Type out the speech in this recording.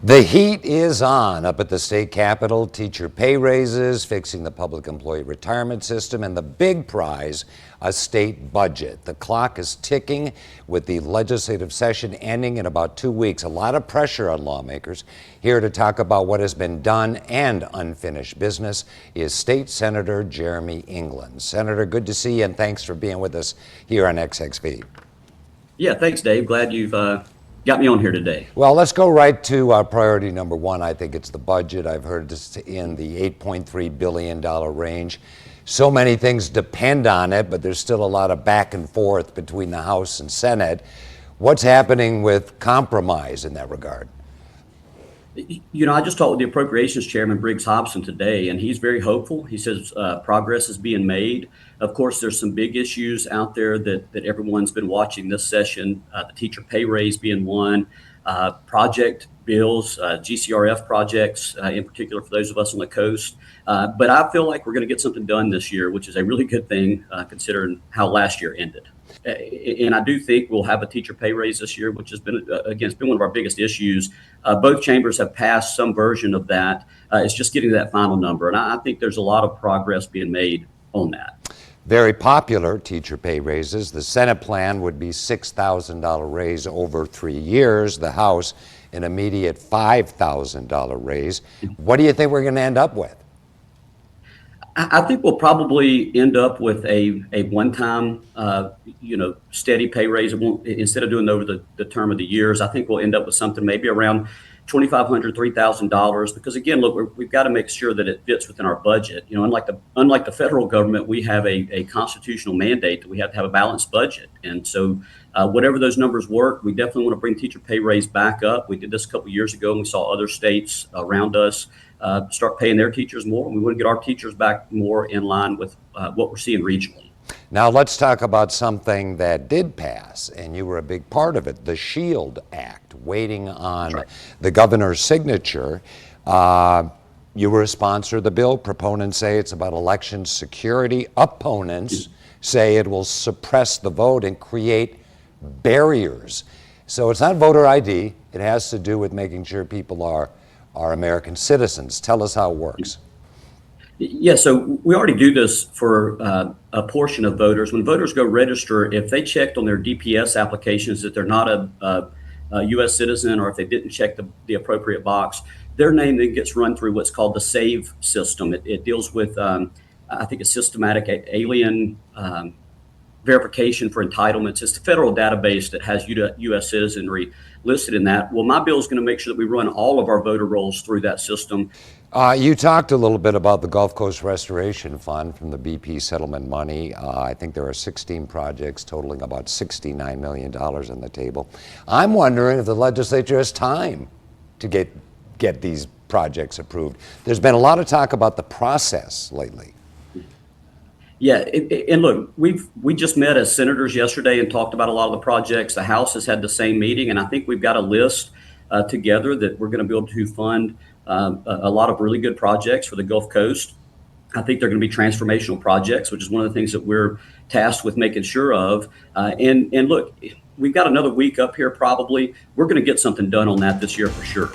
The heat is on up at the state capitol. Teacher pay raises, fixing the public employee retirement system, and the big prize, a state budget. The clock is ticking with the legislative session ending in about 2 weeks. A lot of pressure on lawmakers. Here to talk about what has been done and unfinished business is State Senator Jeremy England. Senator, good to see you, and thanks for being with us here on XXV. Yeah, thanks, Dave. Glad you've got me on here today. Well, let's go right to priority number one. I think it's the budget. I've heard it's in the $8.3 billion range. So many things depend on it, but there's still a lot of back and forth between the House and Senate. What's happening with compromise in that regard? You know, I just talked with the Appropriations Chairman, Briggs Hobson, today, and he's very hopeful. He says progress is being made. Of course, there's some big issues out there that everyone's been watching this session, the teacher pay raise being one, project bills, GCRF projects, in particular for those of us on the coast. But I feel like we're going to get something done this year, which is a really good thing considering how last year ended. And I do think we'll have a teacher pay raise this year, which has been, again, it's been one of our biggest issues. Both chambers have passed some version of that. It's just getting to that final number. And I think there's a lot of progress being made on that. Very popular teacher pay raises. The Senate plan would be $6,000 raise over 3 years. The House, an immediate $5,000 raise. What do you think we're going to end up with? I think we'll probably end up with a one-time, steady pay raise. It won't, instead of doing it over the term of the years, I think we'll end up with something maybe around $2,500, $3,000. Because again, look, we've got to make sure that it fits within our budget. You know, unlike the federal government, we have a constitutional mandate that we have to have a balanced budget. And so, whatever those numbers work, we definitely want to bring teacher pay raise back up. We did this a couple of years ago, and we saw other states around us start paying their teachers more. And we want to get our teachers back more in line with what we're seeing regionally. Now let's talk about something that did pass, and you were a big part of it, the SHIELD Act, waiting on the governor's signature. You were a sponsor of the bill. Proponents say it's about election security. Opponents say it will suppress the vote and create barriers. So it's not voter ID. It has to do with making sure people are American citizens. Tell us how it works. Yeah, so we already do this for a portion of voters. When voters go register, if they checked on their DPS applications that they're not a U.S. citizen, or if they didn't check the appropriate box, their name then gets run through what's called the SAVE system. It deals with, I think, a systematic alien verification for entitlements. It's the federal database that has U.S. citizenry listed in that. Well, my bill is going to make sure that we run all of our voter rolls through that system. You talked a little bit about the Gulf Coast Restoration Fund from the BP settlement money. I think there are 16 projects totaling about $69 million on the table. I'm wondering if the legislature has time to get these projects approved. There's been a lot of talk about the process lately. Yeah, and look, we just met as senators yesterday and talked about a lot of the projects. The House has had the same meeting, and I think we've got a list together that we're going to be able to fund a lot of really good projects for the Gulf Coast. I think they're going to be transformational projects, which is one of the things that we're tasked with making sure of. And look, we've got another week up here probably. We're going to get something done on that this year for sure.